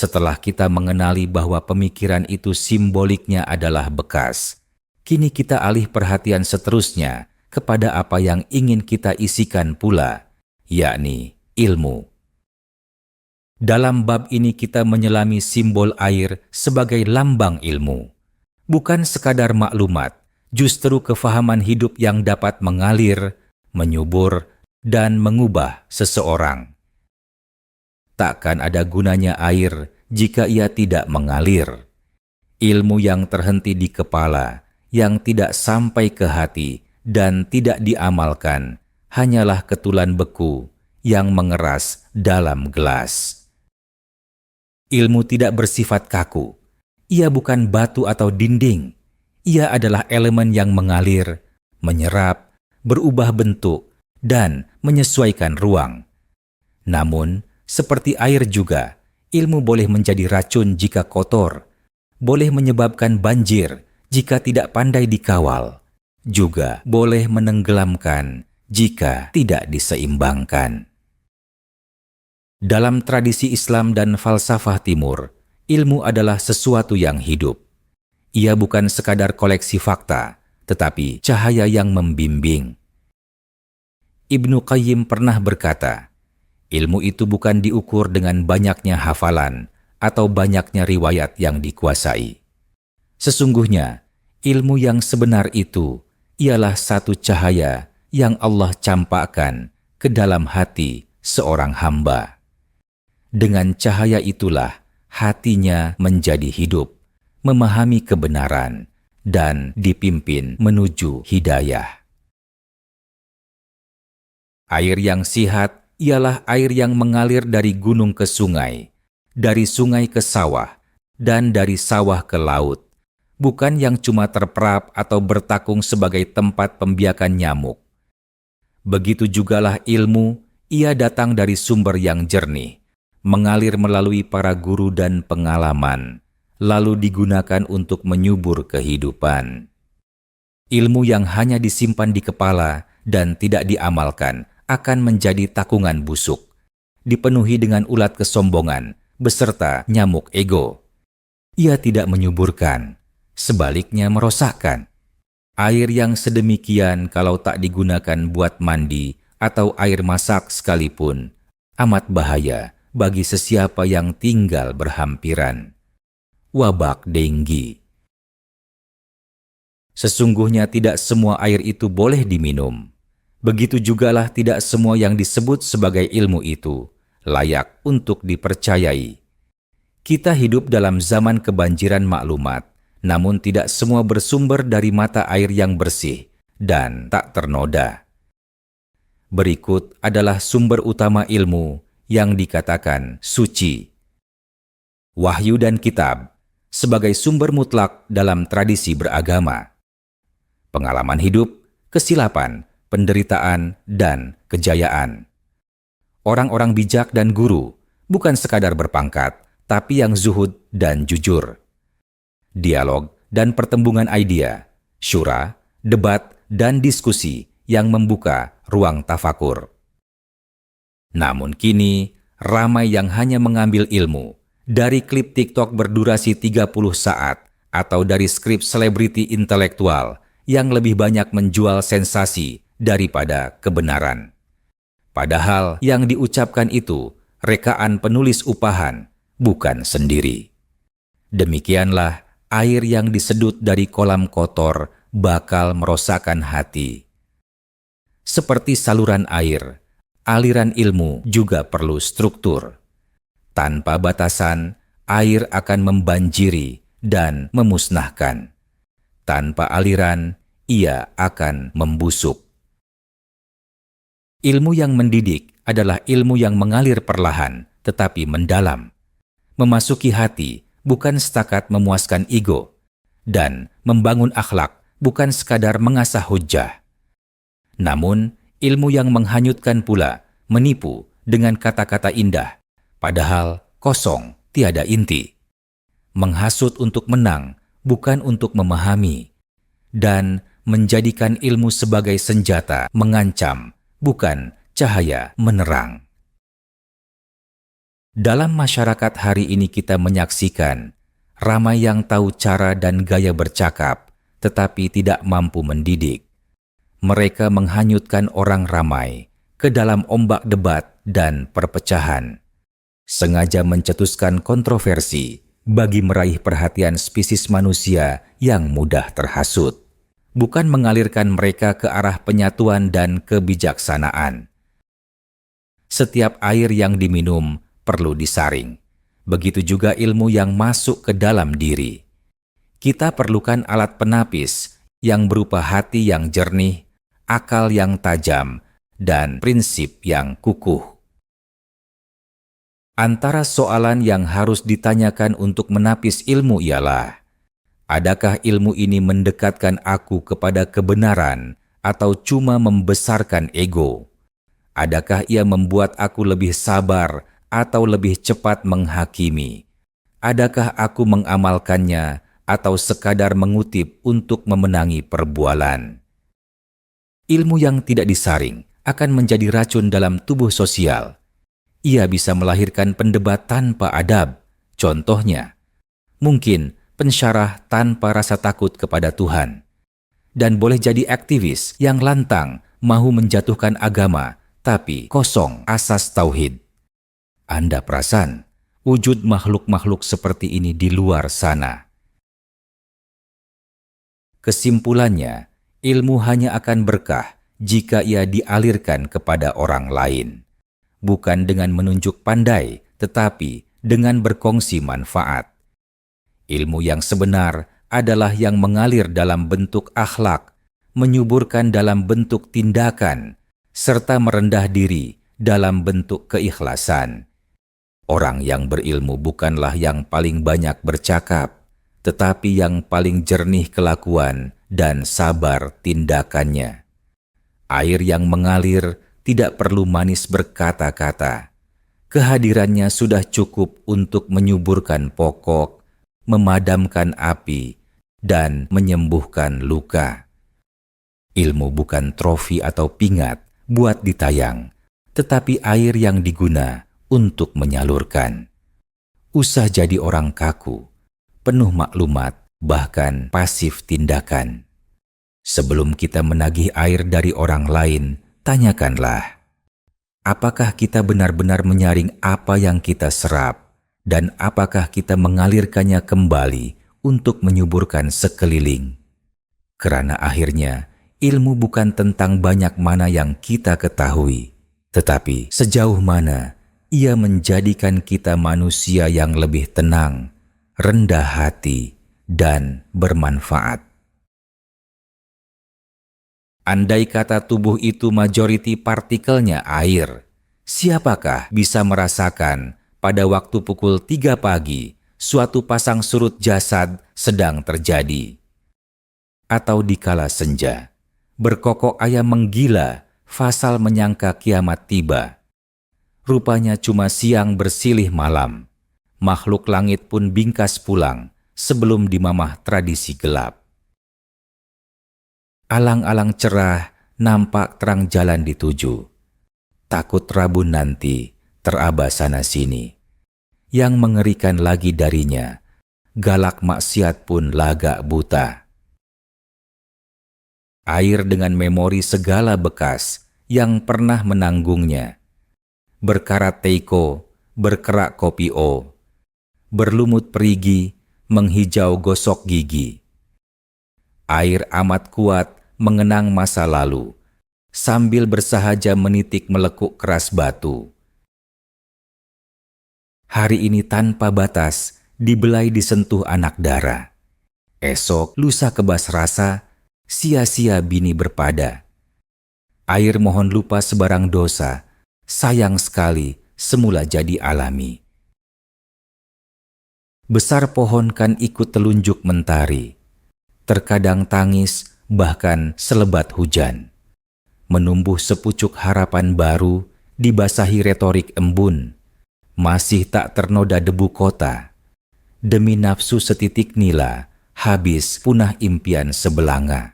Setelah kita mengenali bahwa pemikiran itu simboliknya adalah bekas, kini kita alih perhatian seterusnya kepada apa yang ingin kita isikan pula, yakni ilmu. Dalam bab ini kita menyelami simbol air sebagai lambang ilmu. Bukan sekadar maklumat, justru kefahaman hidup yang dapat mengalir, menyubur, dan mengubah seseorang. Takkan ada gunanya air jika ia tidak mengalir. Ilmu yang terhenti di kepala, yang tidak sampai ke hati dan tidak diamalkan, hanyalah ketulan beku yang mengeras dalam gelas. Ilmu tidak bersifat kaku. Ia bukan batu atau dinding. Ia adalah elemen yang mengalir, menyerap, berubah bentuk, dan menyesuaikan ruang. Namun, seperti air juga, ilmu boleh menjadi racun jika kotor, boleh menyebabkan banjir jika tidak pandai dikawal, juga boleh menenggelamkan jika tidak diseimbangkan. Dalam tradisi Islam dan falsafah Timur, ilmu adalah sesuatu yang hidup. Ia bukan sekadar koleksi fakta, tetapi cahaya yang membimbing. Ibnu Qayyim pernah berkata, ilmu itu bukan diukur dengan banyaknya hafalan atau banyaknya riwayat yang dikuasai. Sesungguhnya, ilmu yang sebenar itu ialah satu cahaya yang Allah campakkan ke dalam hati seorang hamba. Dengan cahaya itulah hatinya menjadi hidup, memahami kebenaran, dan dipimpin menuju hidayah. Air yang sihat ialah air yang mengalir dari gunung ke sungai, dari sungai ke sawah, dan dari sawah ke laut, bukan yang cuma terperap atau bertakung sebagai tempat pembiakan nyamuk. Begitu jugalah ilmu, ia datang dari sumber yang jernih, mengalir melalui para guru dan pengalaman, lalu digunakan untuk menyubur kehidupan. Ilmu yang hanya disimpan di kepala dan tidak diamalkan akan menjadi takungan busuk, dipenuhi dengan ulat kesombongan beserta nyamuk ego. Ia tidak menyuburkan, sebaliknya merosakkan. Air yang sedemikian kalau tak digunakan buat mandi atau air masak sekalipun, amat bahaya bagi sesiapa yang tinggal berhampiran. Wabak denggi. Sesungguhnya tidak semua air itu boleh diminum. Begitu jugalah tidak semua yang disebut sebagai ilmu itu layak untuk dipercayai. Kita hidup dalam zaman kebanjiran maklumat, namun tidak semua bersumber dari mata air yang bersih dan tak ternoda. Berikut adalah sumber utama ilmu yang dikatakan suci. Wahyu dan kitab sebagai sumber mutlak dalam tradisi beragama. Pengalaman hidup, kesilapan, penderitaan, dan kejayaan. Orang-orang bijak dan guru bukan sekadar berpangkat, tapi yang zuhud dan jujur. Dialog dan pertembungan idea, syura, debat, dan diskusi yang membuka ruang tafakur. Namun kini, ramai yang hanya mengambil ilmu dari klip TikTok berdurasi 30 saat atau dari skrip selebriti intelektual yang lebih banyak menjual sensasi daripada kebenaran. Padahal yang diucapkan itu rekaan penulis upahan, bukan sendiri. Demikianlah air yang disedut dari kolam kotor bakal merosakkan hati. Seperti saluran air, aliran ilmu juga perlu struktur. Tanpa batasan, air akan membanjiri dan memusnahkan. Tanpa aliran, ia akan membusuk. Ilmu yang mendidik adalah ilmu yang mengalir perlahan tetapi mendalam. Memasuki hati bukan setakat memuaskan ego, dan membangun akhlak bukan sekadar mengasah hujjah. Namun, ilmu yang menghanyutkan pula, menipu dengan kata-kata indah, padahal kosong, tiada inti. Menghasut untuk menang, bukan untuk memahami. Dan menjadikan ilmu sebagai senjata mengancam, bukan cahaya menerang. Dalam masyarakat hari ini kita menyaksikan ramai yang tahu cara dan gaya bercakap, tetapi tidak mampu mendidik. Mereka menghanyutkan orang ramai ke dalam ombak debat dan perpecahan, sengaja mencetuskan kontroversi bagi meraih perhatian spesies manusia yang mudah terhasut, bukan mengalirkan mereka ke arah penyatuan dan kebijaksanaan. Setiap air yang diminum perlu disaring. Begitu juga ilmu yang masuk ke dalam diri. Kita perlukan alat penapis yang berupa hati yang jernih, akal yang tajam, dan prinsip yang kukuh. Antara soalan yang harus ditanyakan untuk menapis ilmu ialah, adakah ilmu ini mendekatkan aku kepada kebenaran atau cuma membesarkan ego? Adakah ia membuat aku lebih sabar atau lebih cepat menghakimi? Adakah aku mengamalkannya atau sekadar mengutip untuk memenangi perbualan? Ilmu yang tidak disaring akan menjadi racun dalam tubuh sosial. Ia bisa melahirkan pendebat tanpa adab. Contohnya, mungkin pensyarah tanpa rasa takut kepada Tuhan. Dan boleh jadi aktivis yang lantang mahu menjatuhkan agama, tapi kosong asas tauhid. Anda perasan wujud makhluk-makhluk seperti ini di luar sana. Kesimpulannya, ilmu hanya akan berkah jika ia dialirkan kepada orang lain. Bukan dengan menunjuk pandai, tetapi dengan berkongsi manfaat. Ilmu yang sebenar adalah yang mengalir dalam bentuk akhlak, menyuburkan dalam bentuk tindakan, serta merendah diri dalam bentuk keikhlasan. Orang yang berilmu bukanlah yang paling banyak bercakap, tetapi yang paling jernih kelakuan dan sabar tindakannya. Air yang mengalir tidak perlu manis berkata-kata. Kehadirannya sudah cukup untuk menyuburkan pokok, memadamkan api, dan menyembuhkan luka. Ilmu bukan trofi atau pingat buat ditayang, tetapi air yang diguna untuk menyalurkan. Usah jadi orang kaku, penuh maklumat, bahkan pasif tindakan. Sebelum kita menagih air dari orang lain, tanyakanlah, apakah kita benar-benar menyaring apa yang kita serap, dan apakah kita mengalirkannya kembali untuk menyuburkan sekeliling? Karena akhirnya, ilmu bukan tentang banyak mana yang kita ketahui, tetapi sejauh mana ia menjadikan kita manusia yang lebih tenang, rendah hati, dan bermanfaat. Andai kata tubuh itu majoriti partikelnya air, siapakah bisa merasakan pada waktu pukul 3 pagi suatu pasang surut jasad sedang terjadi? Atau di kala senja, berkokok ayam menggila, fasal menyangka kiamat tiba. Rupanya cuma siang bersilih malam. Makhluk langit pun bingkas pulang sebelum dimamah tradisi gelap. Alang-alang cerah nampak terang jalan dituju. Takut rabun nanti teraba sana sini. Yang mengerikan lagi darinya, galak maksiat pun lagak buta. Air dengan memori segala bekas yang pernah menanggungnya. Berkarat teiko, berkerak kopio, berlumut perigi, menghijau gosok gigi. Air amat kuat mengenang masa lalu, sambil bersahaja menitik melekuk keras batu. Hari ini tanpa batas, dibelai disentuh anak dara. Esok lusa kebas rasa, sia-sia bini berpada. Air mohon lupa sebarang dosa, sayang sekali semula jadi alami. Besar pohon kan ikut telunjuk mentari, terkadang tangis bahkan selebat hujan. Menumbuh sepucuk harapan baru dibasahi retorik embun, masih tak ternoda debu kota. Demi nafsu setitik nila, habis punah impian sebelanga.